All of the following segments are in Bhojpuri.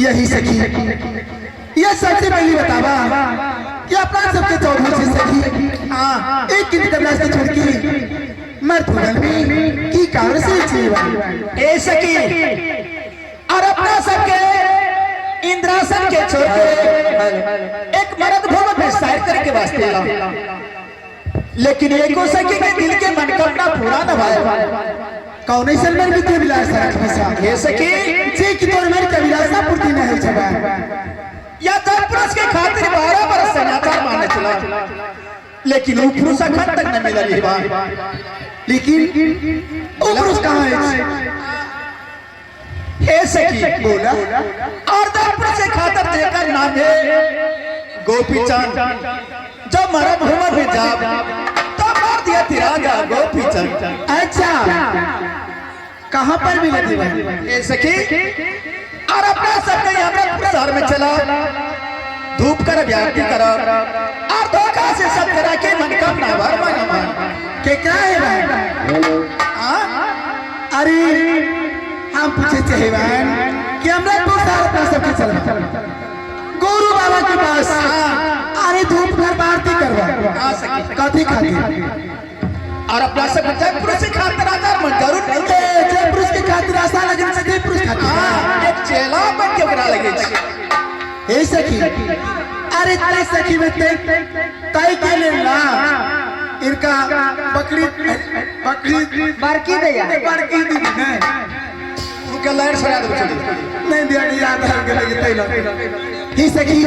यही सखी, यह सबसे पहली बतावा कि अपना सबके चौधरी से सखी हाँ एक की कबला से छोड़ के मर्द भूगल में की कारण से जीवा ए सखी और अपना सबके इंद्रासन के छोड़ के एक मर्द भूगल में शायर करके वास्ते आला, लेकिन एको सखी के दिल के मनोकामना पूरा न भाई कौन ऐसा मेरे विद्या विलास रखने से ये सखी जे की तोर मेरी कविलासा पूर्ति न है छबा या तो पुरुष के खातिर 12 बरस सनातन माने चला, लेकिन वो पुरुष अखन तक न मिला ये बात। लेकिन वो पुरुष कहाँ है? हे सखी बोला और दो पुरुष के खातिर जेकर नाम है गोपीचंद, जो मरद भूमर में जा तो मार दिया तिरंगा गोपीचंद। अच्छा कहाँ पर मिले थे हे सखी और अपना सबके यहाँ शहर में चला धूप कर व्याप्ति करा और धोखा से सब करा के मनोकामना भर मन के क्या है भाई? अरे हम पूछे चाहे बहन कि हमरा तो सारा सबके चला गुरु बाबा के पास अरे धूप घर आरती करवा कथी खाती और अपना सब जब पुरुष के खातिर आधार मन जरूर नहीं है, जब पुरुष के खातिर आशा लगे से जब पुरुष खातिर एक चेला बन के ओकरा लगे हे सखी अरे तेरे सखी में तय के ले ना इनका बकरी बारकी दे यार बकरी दी नहीं उनका लाइन सुना दो नहीं दिया याद है के लगे तय ना ही सखी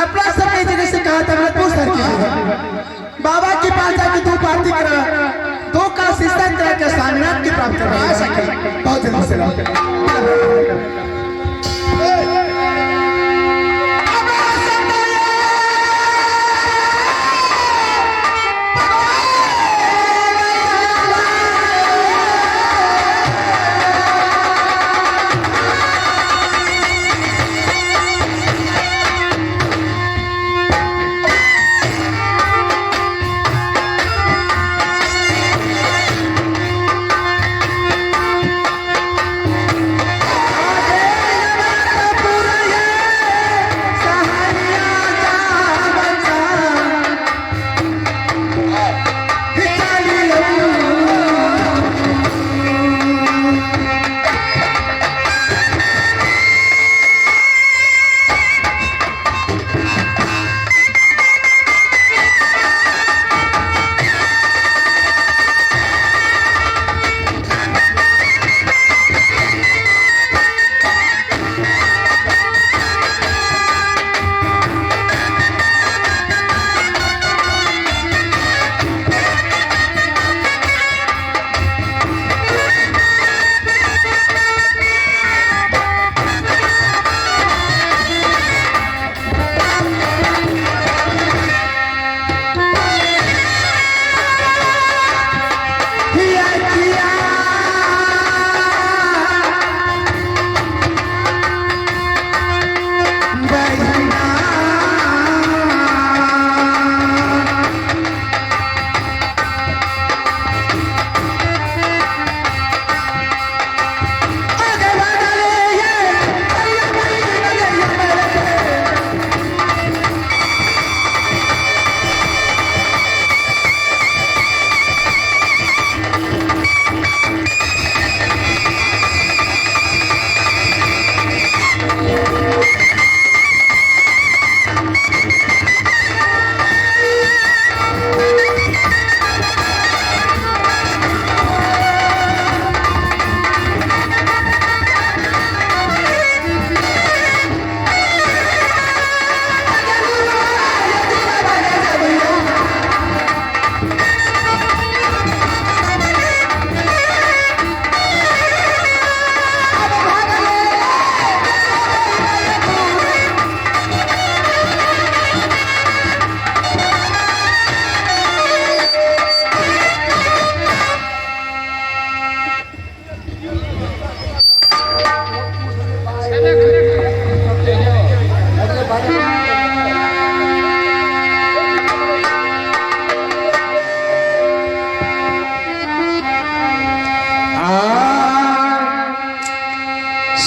अपना सब एक जगह से कहा था तो सर की बाबा के पास जाके दो आरती करा दो का शिष्य तरह के सामनाथ की प्राप्त करवा सके बहुत जल्दी से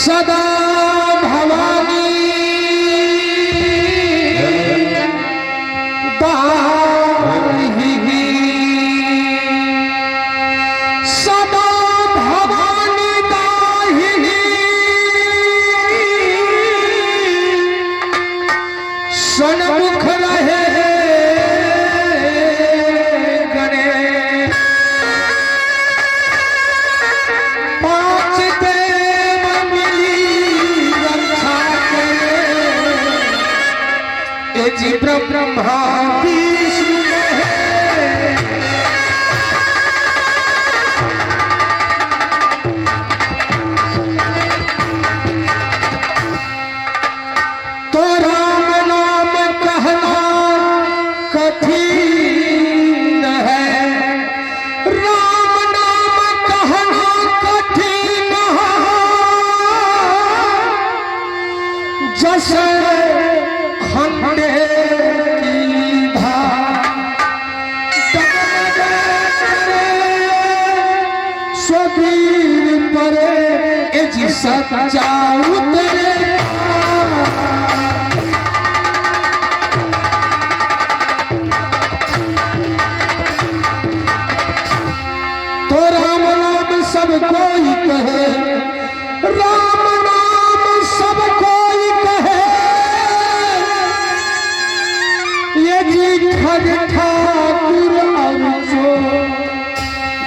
सदा भवा से खंडे की धार स्ववीर परे ए जी सच्चा उतरे तो राम नाम सब कोई कहे, राम नाम सब कोई कहे, ये जी खग ठाकुर अर्जो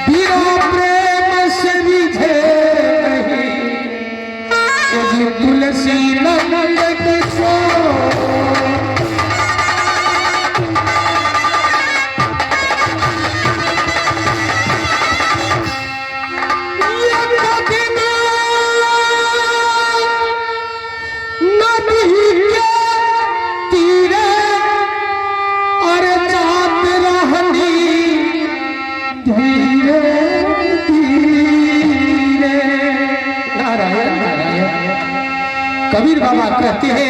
बिना प्रेम से रिझे नहीं, ये जी तुलसी नंद किशोर कबीर बाबा कहते हैं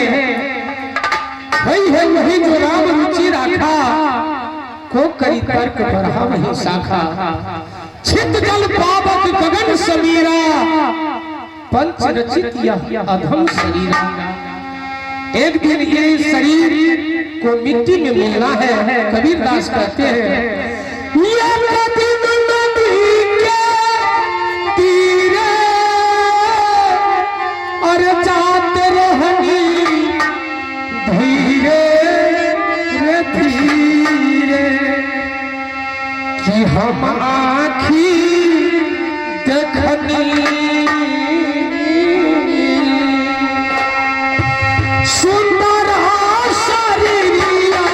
वही है वही जो राम रुचि राखा को करी तर्क बढ़ा वही शाखा छित जल पावक गगन समीरा पंच रचित यह अधम शरीरा। एक दिन ये शरीर को मिट्टी में मिलना है। कबीर दास कहते हैं ये दिन नदी के तीरे और जाते रहनी धीरे रे धीरे कि हम आँखी देखनी सुंदर शरीरिया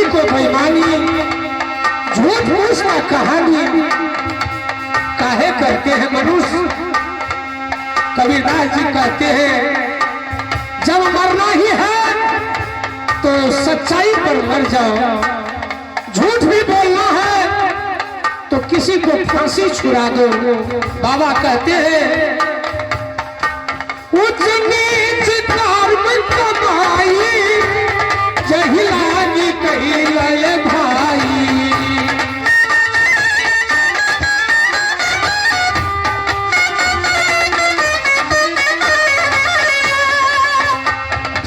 को बेईमानी झूठ मूठ का कहानी काहे करते हैं मनुष्य। कबीरदास जी कहते हैं जब मरना ही है तो सच्चाई पर मर जाओ, झूठ भी बोलना है तो किसी को फांसी छुड़ा दो। बाबा कहते हैं उच्च नीच धर्म कमाई जहिलानी कही लय भाई।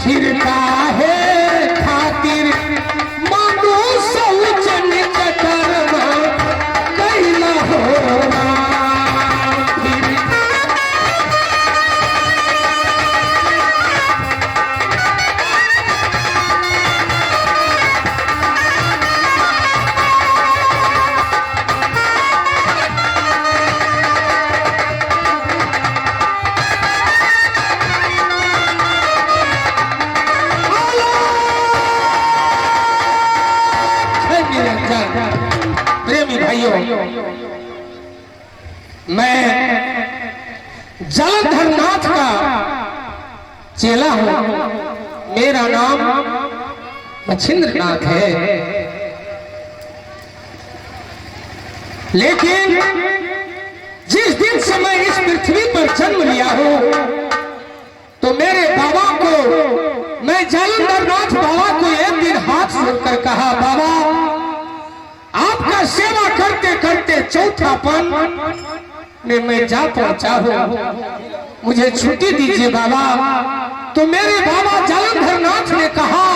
फिर काहे खातिर मनुष्य उच्च नीच कर्म कैला होगा। प्रेमी भाइयों, मैं जलंधर नाथ का चेला हूं। मेरा नाम मच्छिंद्र नाथ है। लेकिन जिस दिन से मैं इस पृथ्वी पर जन्म लिया हूं तो मेरे बाबा को, मैं जलंधर नाथ बाबा को एक दिन हाथ जोड़कर कहा, बाबा आपका सेवा करते करते चौथापन में मैं जा पहुंचा हूं, मुझे छुट्टी दीजिए बाबा। तो मेरे बाबा जलंधर नाथ ने कहा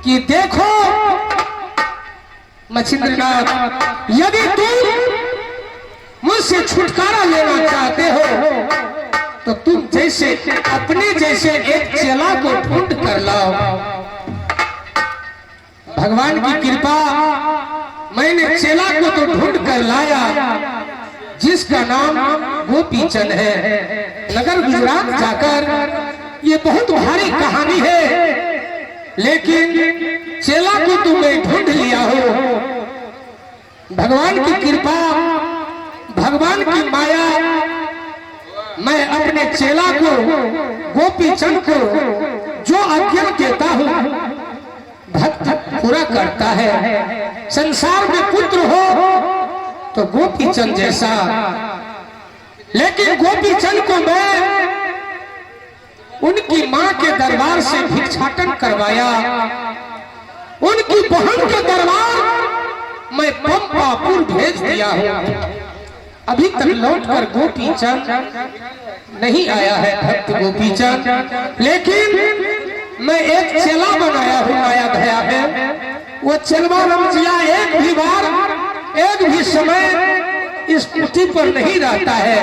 कि देखो मच्छिंद्र नाथ, यदि तुम मुझसे छुटकारा लेना चाहते हो तो तुम जैसे अपने जैसे एक चेला को ढूंढ कर लाओ। भगवान की कृपा, मैंने चेला को तो ढूंढ कर लाया जिसका नाम गोपी चंद है। नगर गुजरात जाकर, ये बहुत भारी कहानी है, लेकिन चेला को तो मैं ढूंढ लिया हो। भगवान की कृपा, भगवान की माया, मैं अपने चेला को, गोपी चंद को जो आज्ञा देता हूं भक्त पूरा करता है। संसार में पुत्र हो तो गोपी चंद जैसा, लेकिन गोपी चंद को मैं उनकी मां के दरबार से भिक्षाटन करवाया। उनकी बहन के दरबार मैं पंपापुर भेज दिया हूं। अभी तक लौटकर गोपी चंद नहीं आया है, भक्त गोपी चंद। लेकिन मैं एक चेला बनाया हूं माया दया में। वो चेलवा रमजिया एक भी बार, एक भी समय इस कुटी पर नहीं रहता है।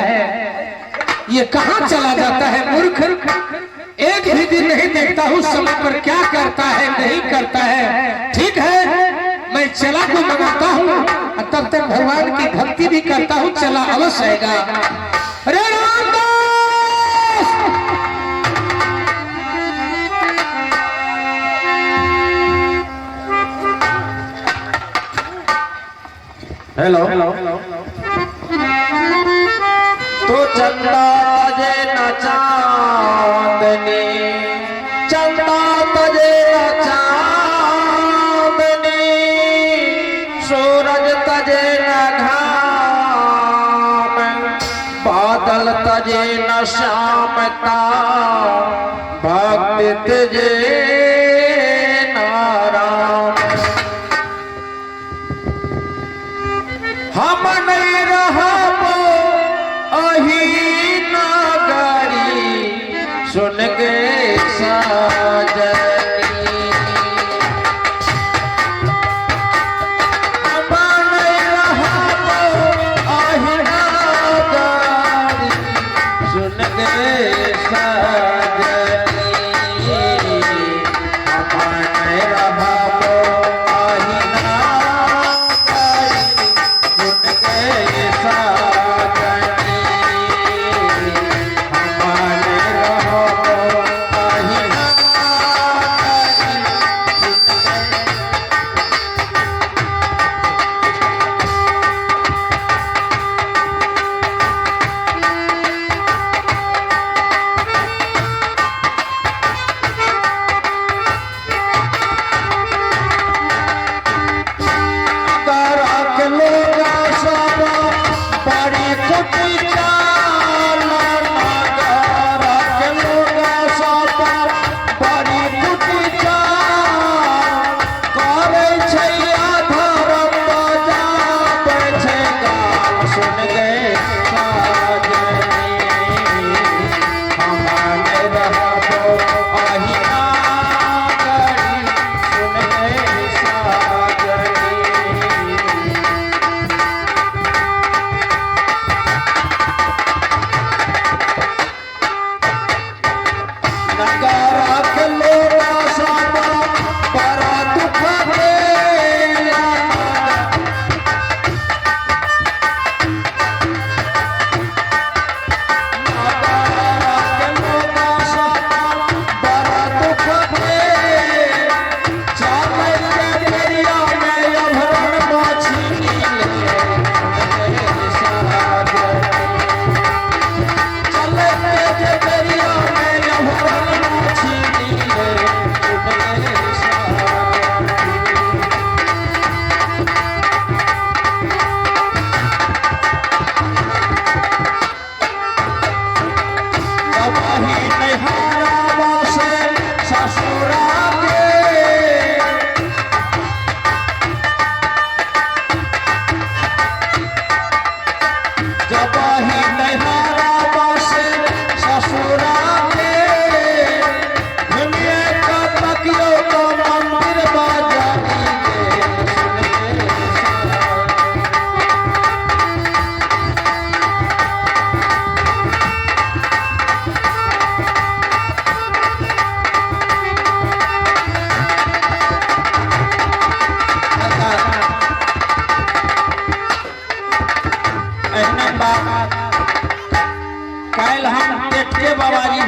ये कहां चला जाता है मूर्ख, एक भी दिन नहीं देखता हूं समय पर क्या करता है नहीं करता है। ठीक है, मैं चेला को मंगाता हूं, तब तक भगवान की भक्ति भी करता हूं, चला अवश्य आएगा। अरे रामदास, हेलो, तो चंदा तजे न चांदनी, चंदा तजे न चांदनी, सूरज तजे न घाम, बादल तजे न श्यामता, भक्ति तजे न राम। हम नहीं रहबो अही नगरी, सुन के साजनी। हम नहीं रहबो अही नगरी, सुन के साजनी। हम नहीं रहबो अही नगरी, सुन के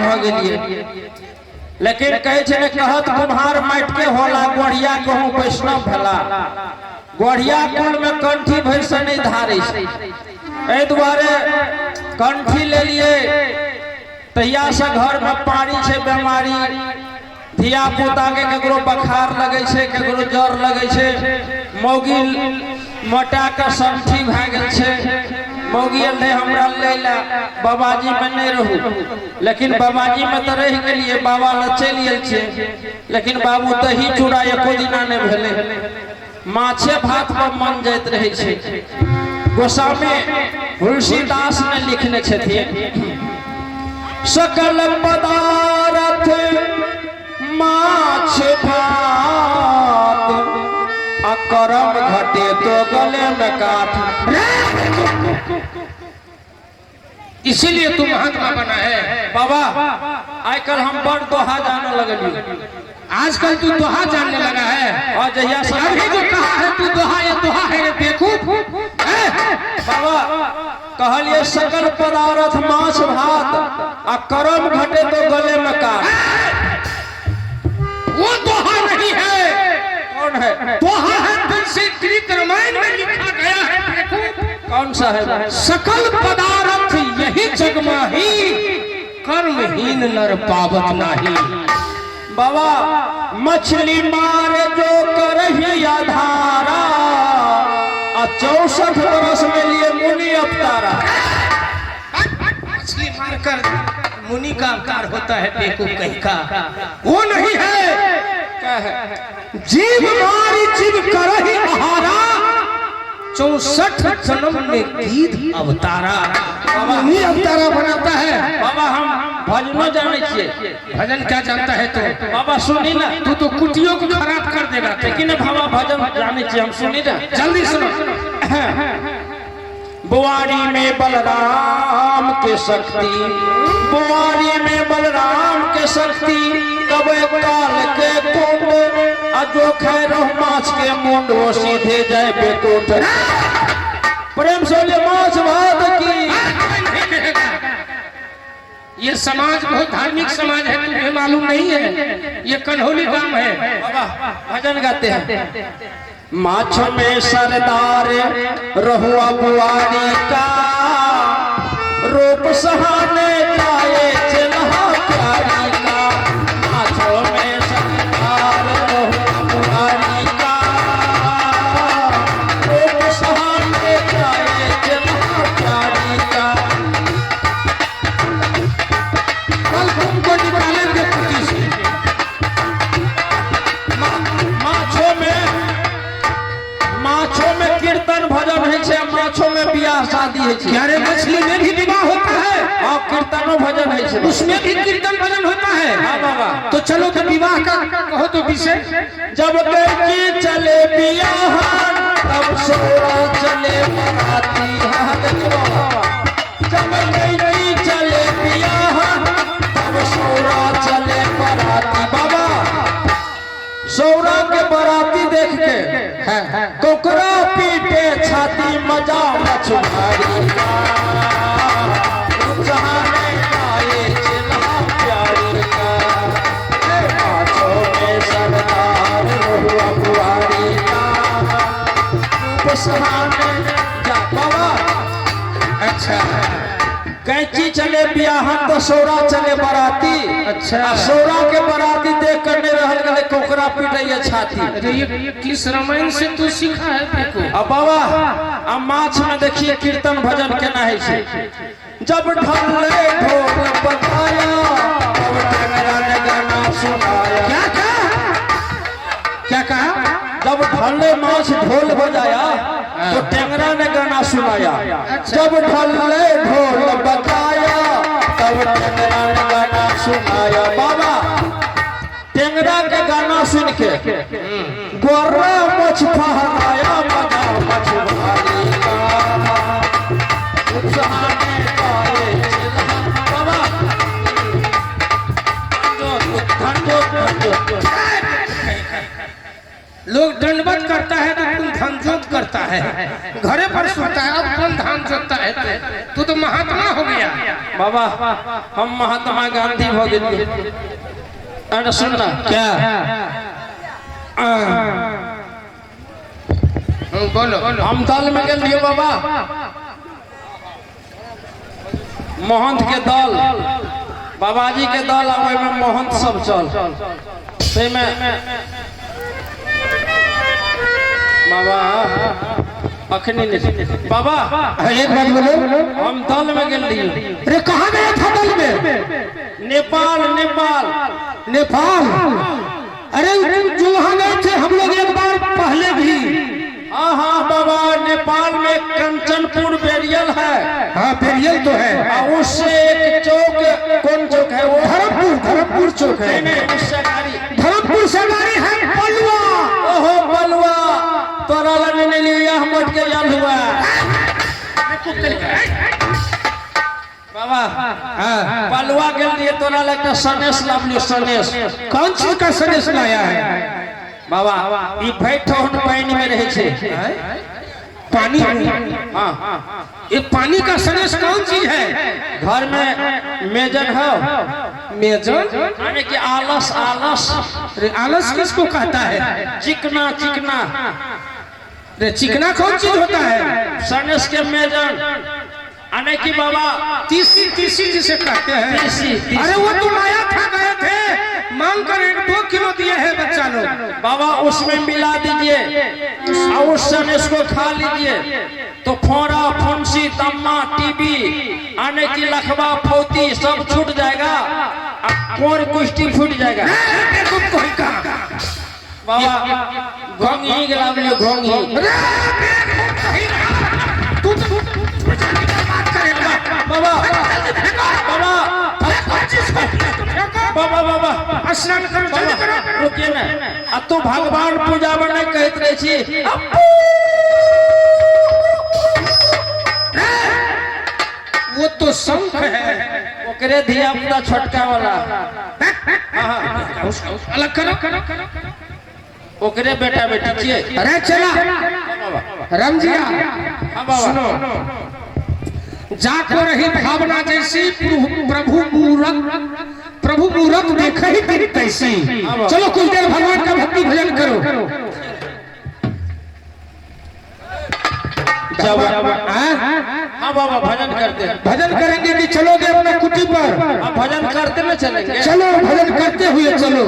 भ गेलिए। लेकिन कहे छे ने कहत कुम्हार माटि के होला गोढ़िया कहूँ वैष्णव भला। गोढ़िया कुल में कंठी भैंस नहीं धारे छै, एहि दुआरे कंठी ले लिए। तहिया से घर में पानी छे, बीमारी, धिया पुता के केकरो बुखार लगे छे, केकरो जर लगे छे, मौगी मोटा के संठी भए गेल छे। मौगी ने हमरा ले ला बाबाजी में नहीं रहू, लेकिन बाबाजी में तो रह गेलिए, बाबा ल चलि गेल छे। लेकिन बाबू दही चूड़ा एको दिना नहीं भेले, माछे भात पर मन जाइत रहे छे। गोस्वामी तुलसीदास ने लिखने छथिन, सकल पदार्थ माछ भात अकरम घटे तो गले में काट। इसीलिए तू महात्मा बना है बाबा। आजकल हम बड़ दोहा जाने लगली। आजकल तू दोहा जानने लगा है। और जहिया अभी जो कहा है तू दोहा है ये बेवकूफ। बाबा कहलिए सकल पदार्थ माछ भात आ करम घटे तो गले में काट। वो दोहा नहीं है। कौन है? दोहा है तुलसीकृत रामायण में लिखा गया है। कौन सा है? सकल पदार्थ यही जग माही, कर्महीन नर पावत नाही। बाबा मछली मारे जो करही आधारा, 64 बरस में लिए मुनि अवतारा। मछली मारकर मुनि का अवतार होता है बेवकूफ कहीं का। वो नहीं है। क्या है? जीव मारी जीव करही आहारा, 64 जन्म में गीध अवतारा। मुनि अवतारा बनाता है। बाबा हम भजनो जाने छिए। भजन क्या जानता है तू? बाबा सुनी ना, तू तो कुटियों को खराब कर देगा। लेकिन बाबा भजन जाने छिए, हम सुनी ना। जल्दी सुनो। बुआरी में बलराम के शक्ति, बुआरी में बलराम के शक्ति, तब काल के कुंड अजो खैरो माछ के मुंड वो सीधे जाए बेकुंठ। प्रेम से ले माछ भात की। ये समाज बहुत धार्मिक समाज है, तुम्हें मालूम नहीं है? ये कन्हौली गांव है। बाबा भजन गाते हैं। माछ में सरदार रहुआ बुआरी का, रूप सहाने जाए चलहा प्यारी का। माछों में सरदार रहुआ बुआरी का, रूप सहाने जाए चलहा प्यारी का। कल तुमको निकालेंगे कुटी से। माछों में कीर्तन भजन है, माछों में बियाह शादी है। यारे मछली में भी विवाह होता है और कीर्तनों भजन है, उसमें भी कीर्तन भजन होता है। हाँ बाबा। तो चलो तो विवाह का कहो तो विषय। जब कैची चले बियाह तब सोरा चले बराती। जब कैची चले बियाह तब सोरा चले बराती। बाबा सौरा के बराती देख के कोकरा पीटे छाती, मजा मछुआरी का। जहाने आए चिल्हा प्यारी का, माछों में सरदार रहुआ बुआरी का, रूप सहाने जा। बाबा अच्छा कैची चले बियाहन तो सौरा चले बराती। अच्छा। सौरा के बराती देख कर नहीं रहल गए, कोकरा पीटे छाती। अरे ये किस रामायण से तू सीखा है देखो। अब बाबा अब माछ में देखिए कीर्तन भजन केना है छे। जब ढले ढोल बजाया तब टेंगरा ने गाना सुनाया। क्या कहा? क्या कहा? जब ढले माछ ढोल बजाया तो टेंगरा ने गाना सुनाया। जब ढले ढोल बजाया तब टेंगरा ने गाना सुनाया। बाबा टेंगरा के गाना सुन के गोरा मछ फहराया, मजा मछुआरी का। उत्साहने पाए चिल्हा। बाबा लोग दंडवत करता है तो तुम धनजोत करता है, घरे पर सोता है, अब कौन धान जोतता है? तू तो महात्मा हो गया। बाबा हम महात्मा गांधी हो गए। अरे सुनना क्या बोलो। हम दल में गए बाबा, महंत के दल, बाबाजी के दल, अब में महंत सब चल से में बाबा अखनी नहीं बाबा एक बात बोलो। हम दल में गए। अरे कहाँ गए था दल में? नेपाल नेपाल नेपाल। अरे जो वहाँ गए थे हम लोग एक बार पहले भी। हाँ हाँ बाबा, नेपाल में कंचनपुर बेरियल है। हाँ बेरियल तो है। और उससे एक चौक, कौन चौक है वो? धर्मपुर चौक है। नहीं उससे गाड़ी धर्मपुर से गाड़ी है बलुआ। ओहो बलुआ, तोरा लगने लिया हम उठ के याद हुआ बाबा। बलुआ के लिए तोरा लगता सनेश लाभ। सनेश कौन चीज का सनेश लाया है बाबा? ये बैठो पानी में रहे छे। पानी? हाँ ये पानी का सनेश कौन चीज है? घर में मेजन है। मेजन यानी कि आलस आलस। अरे आलस किसको कहता है? चिकना चिकना। अरे चिकना कौन चीज होता है? सनेश के मेजन यानी कि बाबा तीसी जिसे कहते हैं। तीसी। अरे वो तो लाया था, गए थे मांग कर 1-2 किलो दिए हैं बच्चा लोग। बाबा उसमें मिला दीजिए और उस सनेश को खा लीजिए तो फोड़ा फुंसी दम्मा टीबी आने की लखवा फौती सब छूट जाएगा, और कुश्ती फूट जाएगा। बाबा घोंगी गिला घोंगी। बाबा बाबा बाबा बाबा स्नान करो, जल्दी करो। रुकिए ना, अब तो भगवान पूजा में नहीं कहते रहे छी। वो तो शंख है, ओकरे धिया पुता छोटका वाला। अलग करो। ओकरे बेटा बेटी छिए। अरे चला रमजिया हाँ बाबा सुनो, जाको रही भावना जैसी प्रभु मूरत देख ही कैसी। चलो कुछ देर भगवान का भक्ति भजन करो। जब हाँ बाबा भजन करते हैं। भजन करेंगे कि चलोगे अपने कुटी पर? अब भजन करते में चलेंगे। चलो भजन करते हुए चलो।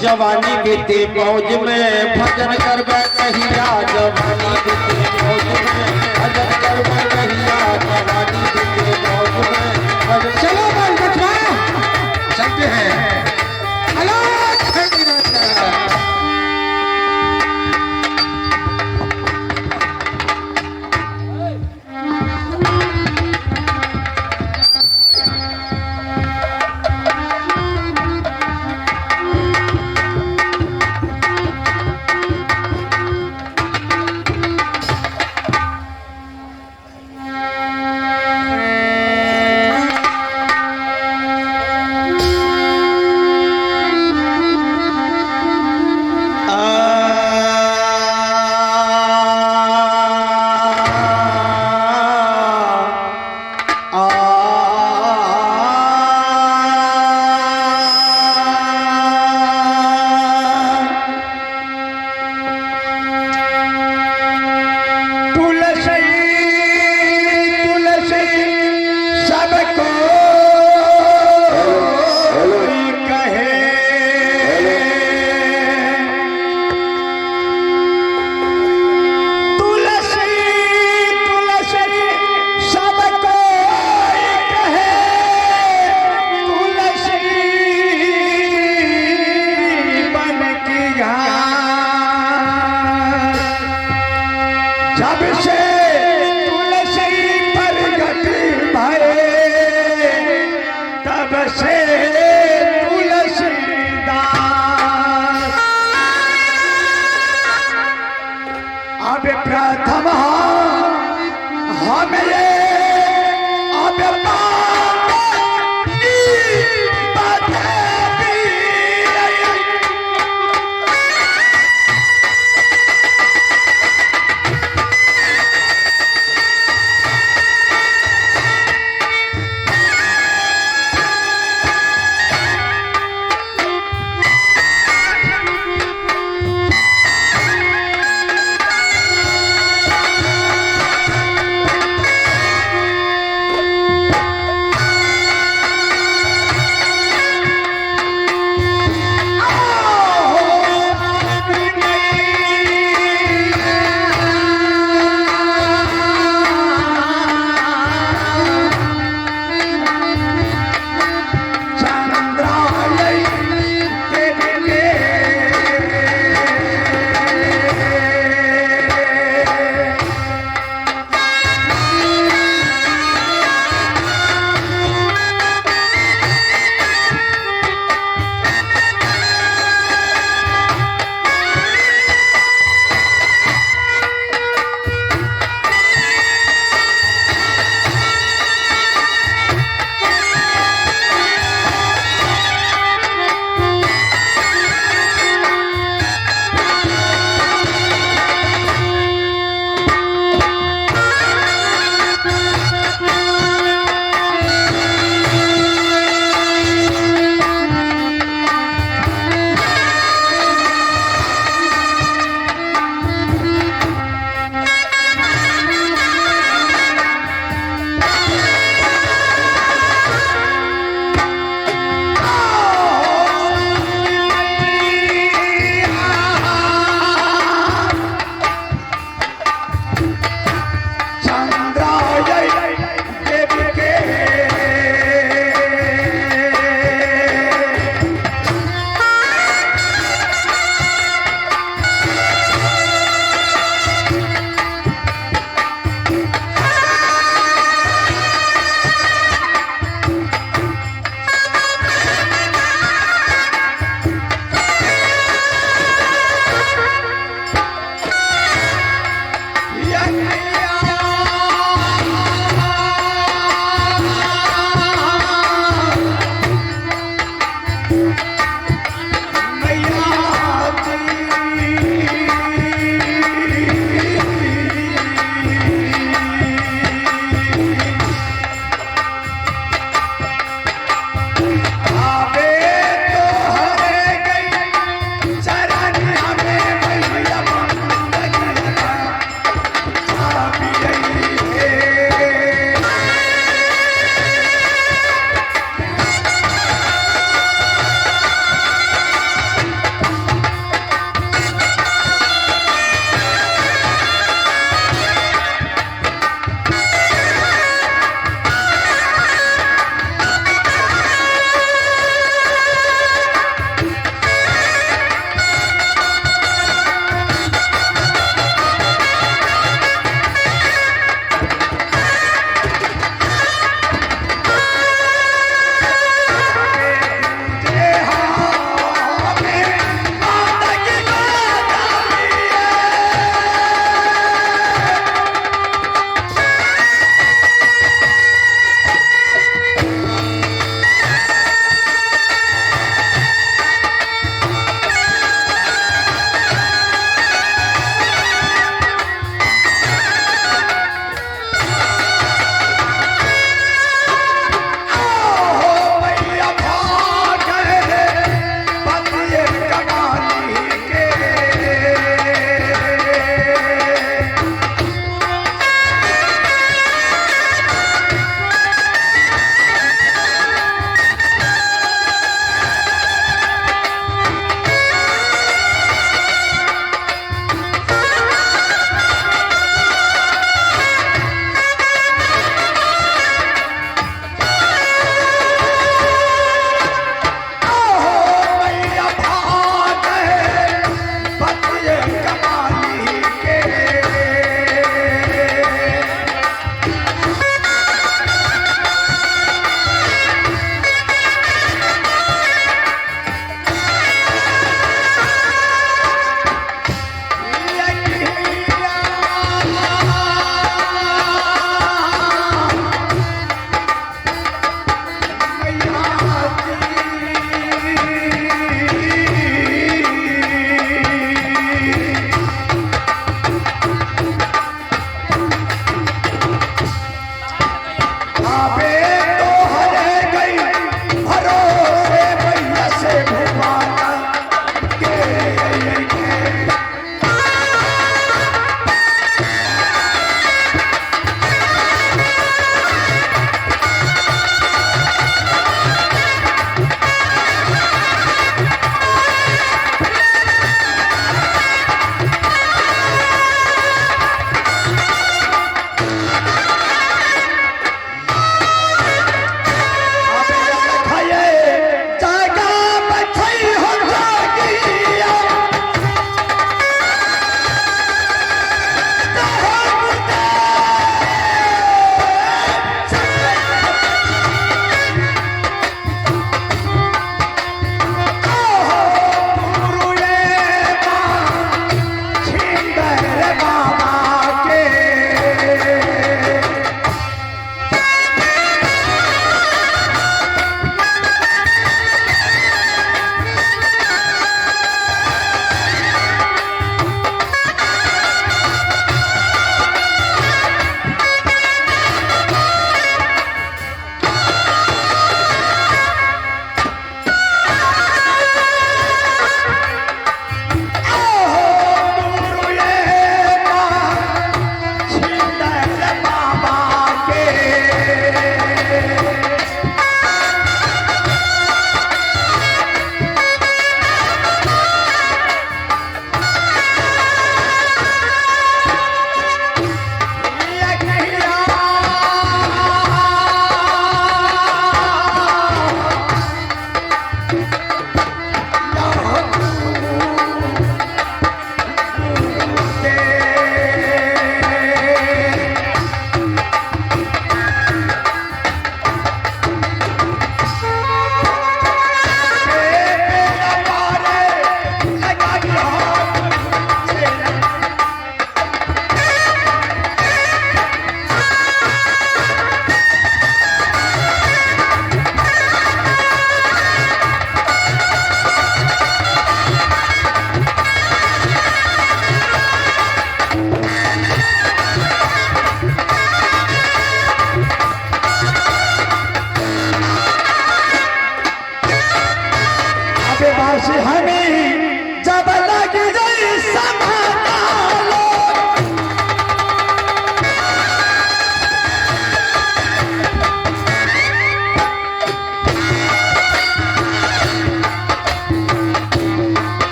जवानी बीती मौज में भजन करबे कहिया, जवानी बीती मौज में भजन करबे कहिया, जवानी बीती मौज में भजन। चलो बाल बचवा चलते हैं। प्रथम हम